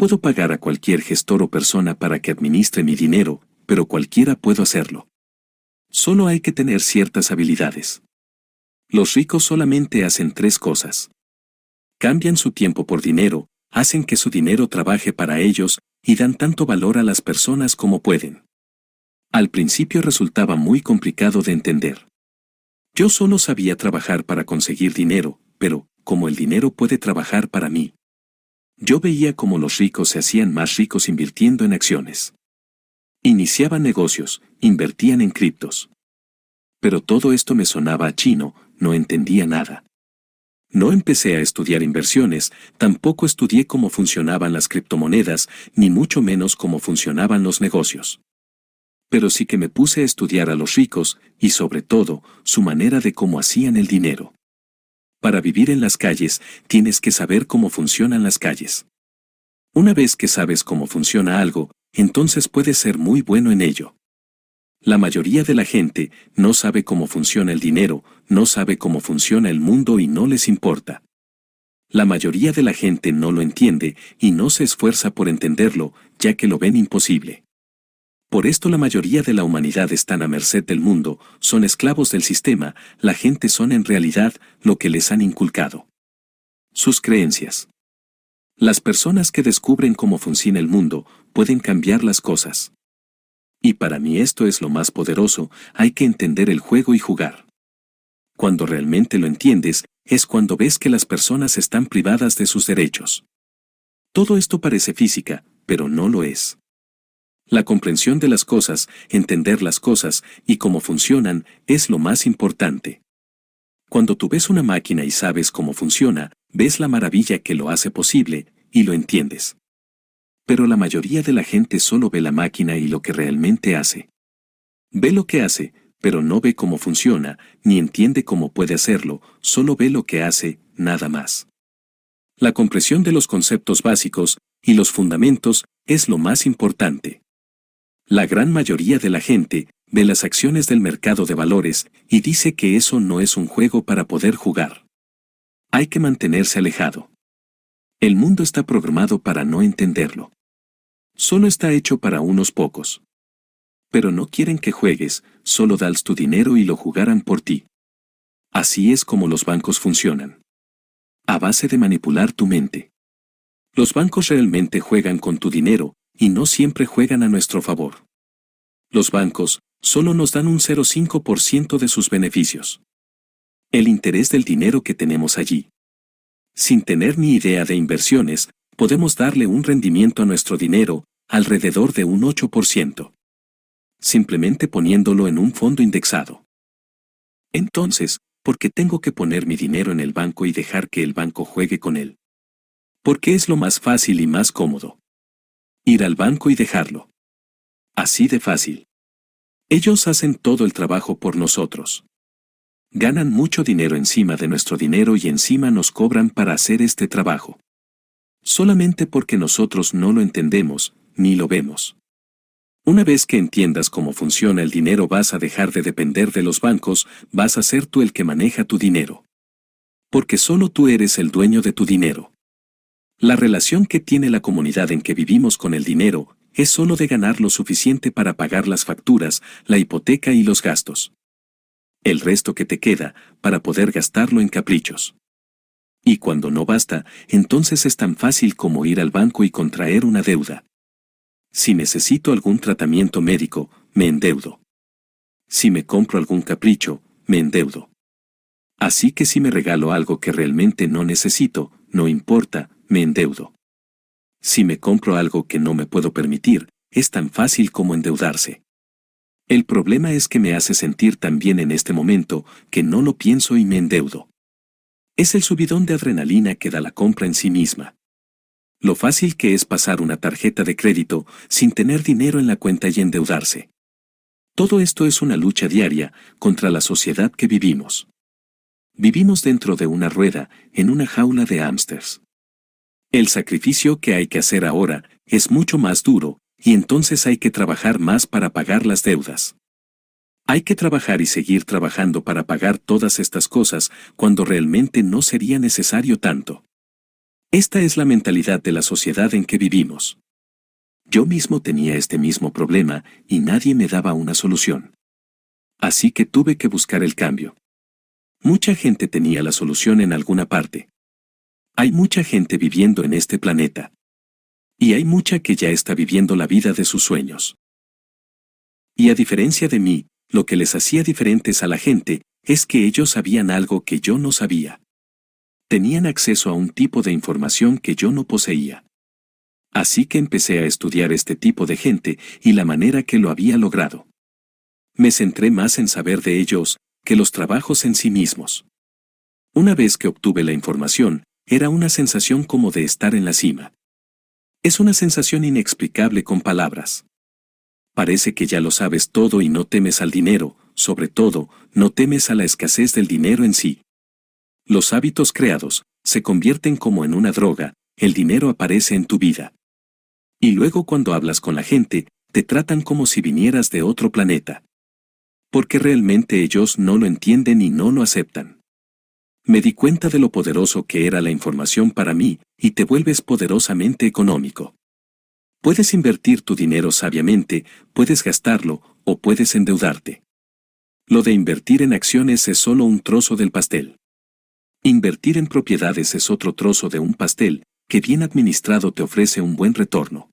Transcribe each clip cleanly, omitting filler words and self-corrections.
puedo pagar a cualquier gestor o persona para que administre mi dinero, pero cualquiera puede hacerlo. Solo hay que tener ciertas habilidades. Los ricos solamente hacen 3 cosas. Cambian su tiempo por dinero, hacen que su dinero trabaje para ellos, y dan tanto valor a las personas como pueden. Al principio resultaba muy complicado de entender. Yo solo sabía trabajar para conseguir dinero, pero, ¿cómo el dinero puede trabajar para mí? Yo veía cómo los ricos se hacían más ricos invirtiendo en acciones. Iniciaban negocios, invertían en criptos. Pero todo esto me sonaba a chino, no entendía nada. No empecé a estudiar inversiones, tampoco estudié cómo funcionaban las criptomonedas, ni mucho menos cómo funcionaban los negocios. Pero sí que me puse a estudiar a los ricos, y sobre todo, su manera de cómo hacían el dinero. Para vivir en las calles, tienes que saber cómo funcionan las calles. Una vez que sabes cómo funciona algo, entonces puedes ser muy bueno en ello. La mayoría de la gente no sabe cómo funciona el dinero, no sabe cómo funciona el mundo y no les importa. La mayoría de la gente no lo entiende y no se esfuerza por entenderlo, ya que lo ven imposible. Por esto la mayoría de la humanidad están a merced del mundo, son esclavos del sistema, la gente son en realidad lo que les han inculcado. Sus creencias. Las personas que descubren cómo funciona el mundo, pueden cambiar las cosas. Y para mí esto es lo más poderoso, hay que entender el juego y jugar. Cuando realmente lo entiendes, es cuando ves que las personas están privadas de sus derechos. Todo esto parece física, pero no lo es. La comprensión de las cosas, entender las cosas y cómo funcionan, es lo más importante. Cuando tú ves una máquina y sabes cómo funciona, ves la maravilla que lo hace posible, y lo entiendes. Pero la mayoría de la gente solo ve la máquina y lo que realmente hace. Ve lo que hace, pero no ve cómo funciona, ni entiende cómo puede hacerlo, solo ve lo que hace, nada más. La comprensión de los conceptos básicos y los fundamentos es lo más importante. La gran mayoría de la gente ve las acciones del mercado de valores y dice que eso no es un juego para poder jugar. Hay que mantenerse alejado. El mundo está programado para no entenderlo. Solo está hecho para unos pocos. Pero no quieren que juegues, solo das tu dinero y lo jugarán por ti. Así es como los bancos funcionan. A base de manipular tu mente. Los bancos realmente juegan con tu dinero, y no siempre juegan a nuestro favor. Los bancos solo nos dan un 0,5% de sus beneficios. El interés del dinero que tenemos allí. Sin tener ni idea de inversiones, podemos darle un rendimiento a nuestro dinero, alrededor de un 8%. Simplemente poniéndolo en un fondo indexado. Entonces, ¿por qué tengo que poner mi dinero en el banco y dejar que el banco juegue con él? Porque es lo más fácil y más cómodo. Ir al banco y dejarlo. Así de fácil. Ellos hacen todo el trabajo por nosotros. Ganan mucho dinero encima de nuestro dinero y encima nos cobran para hacer este trabajo. Solamente porque nosotros no lo entendemos, ni lo vemos. Una vez que entiendas cómo funciona el dinero vas a dejar de depender de los bancos, vas a ser tú el que maneja tu dinero. Porque solo tú eres el dueño de tu dinero. La relación que tiene la comunidad en que vivimos con el dinero es solo de ganar lo suficiente para pagar las facturas, la hipoteca y los gastos. El resto que te queda, para poder gastarlo en caprichos. Y cuando no basta, entonces es tan fácil como ir al banco y contraer una deuda. Si necesito algún tratamiento médico, me endeudo. Si me compro algún capricho, me endeudo. Así que si me regalo algo que realmente no necesito, no importa, me endeudo. Si me compro algo que no me puedo permitir, es tan fácil como endeudarse. El problema es que me hace sentir tan bien en este momento, que no lo pienso y me endeudo. Es el subidón de adrenalina que da la compra en sí misma. Lo fácil que es pasar una tarjeta de crédito sin tener dinero en la cuenta y endeudarse. Todo esto es una lucha diaria contra la sociedad que vivimos. Vivimos dentro de una rueda, en una jaula de hámsters. El sacrificio que hay que hacer ahora es mucho más duro, y entonces hay que trabajar más para pagar las deudas. Hay que trabajar y seguir trabajando para pagar todas estas cosas cuando realmente no sería necesario tanto. Esta es la mentalidad de la sociedad en que vivimos. Yo mismo tenía este mismo problema y nadie me daba una solución. Así que tuve que buscar el cambio. Mucha gente tenía la solución en alguna parte. Hay mucha gente viviendo en este planeta. Y hay mucha que ya está viviendo la vida de sus sueños. Y a diferencia de mí, lo que les hacía diferentes a la gente es que ellos sabían algo que yo no sabía. Tenían acceso a un tipo de información que yo no poseía. Así que empecé a estudiar este tipo de gente y la manera que lo había logrado. Me centré más en saber de ellos que los trabajos en sí mismos. Una vez que obtuve la información, era una sensación como de estar en la cima. Es una sensación inexplicable con palabras. Parece que ya lo sabes todo y no temes al dinero, sobre todo, no temes a la escasez del dinero en sí. Los hábitos creados se convierten como en una droga, el dinero aparece en tu vida. Y luego cuando hablas con la gente, te tratan como si vinieras de otro planeta. Porque realmente ellos no lo entienden y no lo aceptan. Me di cuenta de lo poderoso que era la información para mí, y te vuelves poderosamente económico. Puedes invertir tu dinero sabiamente, puedes gastarlo, o puedes endeudarte. Lo de invertir en acciones es solo un trozo del pastel. Invertir en propiedades es otro trozo de un pastel, que bien administrado te ofrece un buen retorno.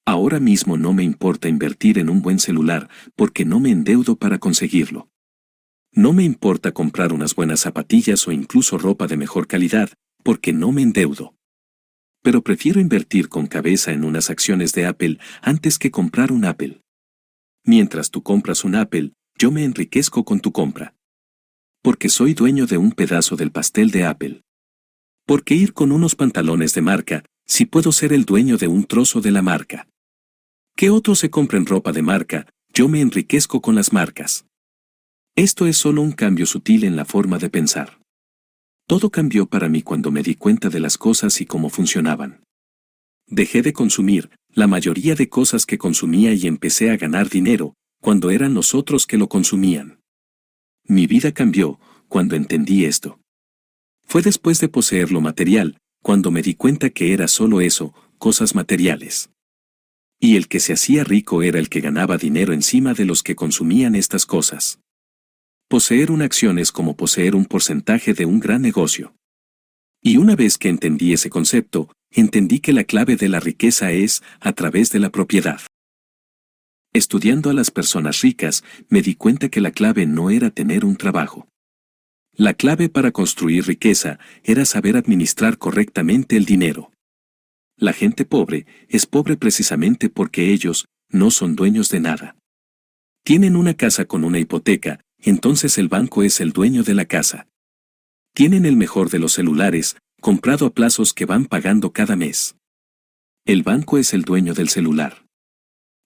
Ahora mismo no me importa invertir en un buen celular, porque no me endeudo para conseguirlo. No me importa comprar unas buenas zapatillas o incluso ropa de mejor calidad, porque no me endeudo. Pero prefiero invertir con cabeza en unas acciones de Apple antes que comprar un Apple. Mientras tú compras un Apple, yo me enriquezco con tu compra. Porque soy dueño de un pedazo del pastel de Apple. ¿Por qué ir con unos pantalones de marca, si puedo ser el dueño de un trozo de la marca? Que otros se compren ropa de marca, yo me enriquezco con las marcas. Esto es solo un cambio sutil en la forma de pensar. Todo cambió para mí cuando me di cuenta de las cosas y cómo funcionaban. Dejé de consumir la mayoría de cosas que consumía y empecé a ganar dinero, cuando eran los otros que lo consumían. Mi vida cambió cuando entendí esto. Fue después de poseer lo material, cuando me di cuenta que era solo eso, cosas materiales. Y el que se hacía rico era el que ganaba dinero encima de los que consumían estas cosas. Poseer una acción es como poseer un porcentaje de un gran negocio. Y una vez que entendí ese concepto, entendí que la clave de la riqueza es a través de la propiedad. Estudiando a las personas ricas, me di cuenta que la clave no era tener un trabajo. La clave para construir riqueza era saber administrar correctamente el dinero. La gente pobre es pobre precisamente porque ellos no son dueños de nada. Tienen una casa con una hipoteca, entonces el banco es el dueño de la casa. Tienen el mejor de los celulares, comprado a plazos que van pagando cada mes. El banco es el dueño del celular.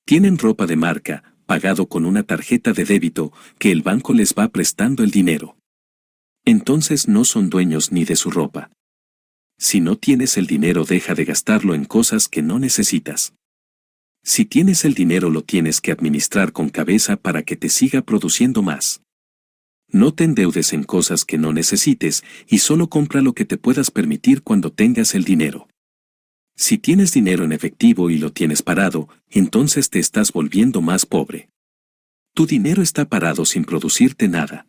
Tienen ropa de marca, pagado con una tarjeta de débito, que el banco les va prestando el dinero. Entonces no son dueños ni de su ropa. Si no tienes el dinero, deja de gastarlo en cosas que no necesitas. Si tienes el dinero, lo tienes que administrar con cabeza para que te siga produciendo más. No te endeudes en cosas que no necesites y solo compra lo que te puedas permitir cuando tengas el dinero. Si tienes dinero en efectivo y lo tienes parado, entonces te estás volviendo más pobre. Tu dinero está parado sin producirte nada.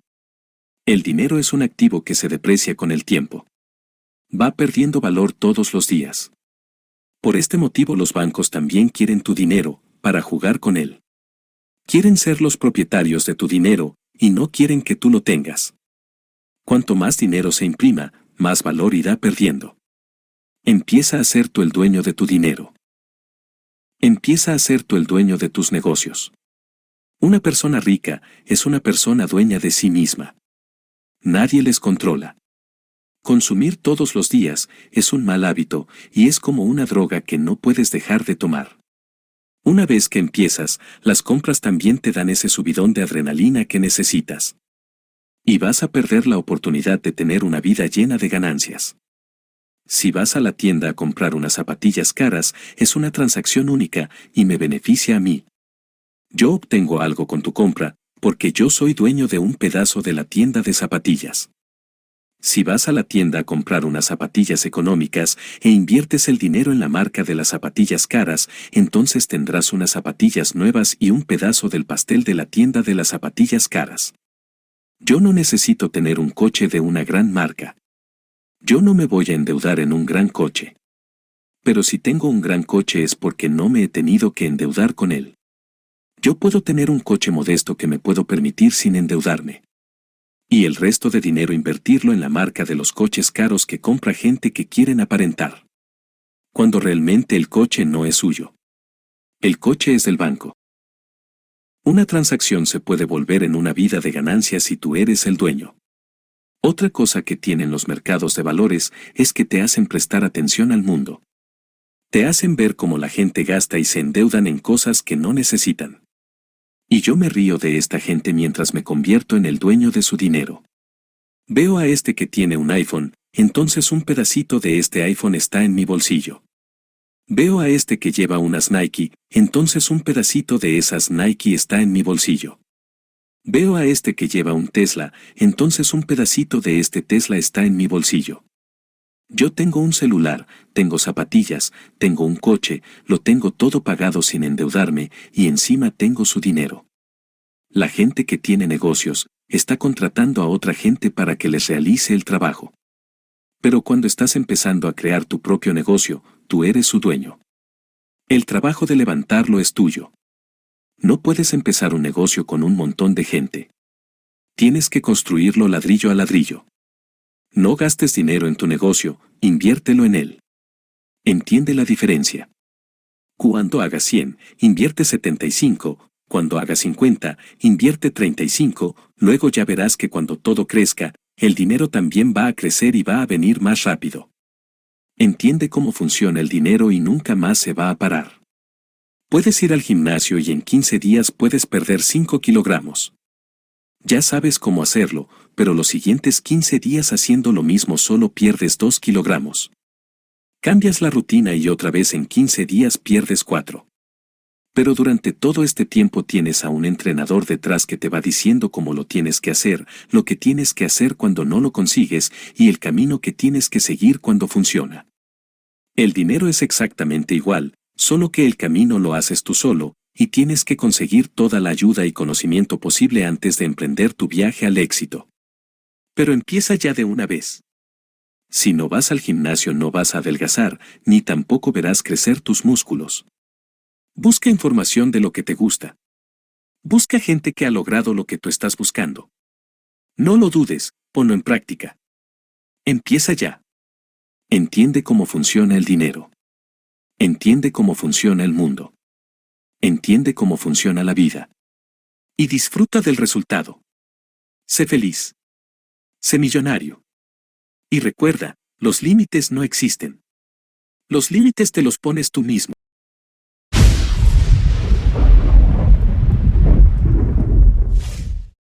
El dinero es un activo que se deprecia con el tiempo. Va perdiendo valor todos los días. Por este motivo los bancos también quieren tu dinero, para jugar con él. Quieren ser los propietarios de tu dinero, y no quieren que tú lo tengas. Cuanto más dinero se imprima, más valor irá perdiendo. Empieza a ser tú el dueño de tu dinero. Empieza a ser tú el dueño de tus negocios. Una persona rica es una persona dueña de sí misma. Nadie les controla. Consumir todos los días es un mal hábito y es como una droga que no puedes dejar de tomar. Una vez que empiezas, las compras también te dan ese subidón de adrenalina que necesitas. Y vas a perder la oportunidad de tener una vida llena de ganancias. Si vas a la tienda a comprar unas zapatillas caras, es una transacción única y me beneficia a mí. Yo obtengo algo con tu compra, porque yo soy dueño de un pedazo de la tienda de zapatillas. Si vas a la tienda a comprar unas zapatillas económicas e inviertes el dinero en la marca de las zapatillas caras, entonces tendrás unas zapatillas nuevas y un pedazo del pastel de la tienda de las zapatillas caras. Yo no necesito tener un coche de una gran marca. Yo no me voy a endeudar en un gran coche. Pero si tengo un gran coche es porque no me he tenido que endeudar con él. Yo puedo tener un coche modesto que me puedo permitir sin endeudarme. Y el resto de dinero invertirlo en la marca de los coches caros que compra gente que quieren aparentar. Cuando realmente el coche no es suyo. El coche es del banco. Una transacción se puede volver en una vida de ganancias si tú eres el dueño. Otra cosa que tienen los mercados de valores es que te hacen prestar atención al mundo. Te hacen ver cómo la gente gasta y se endeudan en cosas que no necesitan. Y yo me río de esta gente mientras me convierto en el dueño de su dinero. Veo a este que tiene un iPhone, entonces un pedacito de este iPhone está en mi bolsillo. Veo a este que lleva unas Nike, entonces un pedacito de esas Nike está en mi bolsillo. Veo a este que lleva un Tesla, entonces un pedacito de este Tesla está en mi bolsillo. Yo tengo un celular, tengo zapatillas, tengo un coche, lo tengo todo pagado sin endeudarme y encima tengo su dinero. La gente que tiene negocios está contratando a otra gente para que les realice el trabajo. Pero cuando estás empezando a crear tu propio negocio, tú eres su dueño. El trabajo de levantarlo es tuyo. No puedes empezar un negocio con un montón de gente. Tienes que construirlo ladrillo a ladrillo. No gastes dinero en tu negocio, inviértelo en él. Entiende la diferencia. Cuando hagas 100, invierte 75, cuando hagas 50, invierte 35, luego ya verás que cuando todo crezca, el dinero también va a crecer y va a venir más rápido. Entiende cómo funciona el dinero y nunca más se va a parar. Puedes ir al gimnasio y en 15 días puedes perder 5 kilogramos. Ya sabes cómo hacerlo, pero los siguientes 15 días haciendo lo mismo solo pierdes 2 kilogramos. Cambias la rutina y otra vez en 15 días pierdes 4. Pero durante todo este tiempo tienes a un entrenador detrás que te va diciendo cómo lo tienes que hacer, lo que tienes que hacer cuando no lo consigues y el camino que tienes que seguir cuando funciona. El dinero es exactamente igual, solo que el camino lo haces tú solo, y tienes que conseguir toda la ayuda y conocimiento posible antes de emprender tu viaje al éxito. Pero empieza ya de una vez. Si no vas al gimnasio no vas a adelgazar, ni tampoco verás crecer tus músculos. Busca información de lo que te gusta. Busca gente que ha logrado lo que tú estás buscando. No lo dudes, ponlo en práctica. Empieza ya. Entiende cómo funciona el dinero. Entiende cómo funciona el mundo. Entiende cómo funciona la vida. Y disfruta del resultado. Sé feliz. Sé millonario. Y recuerda, los límites no existen. Los límites te los pones tú mismo.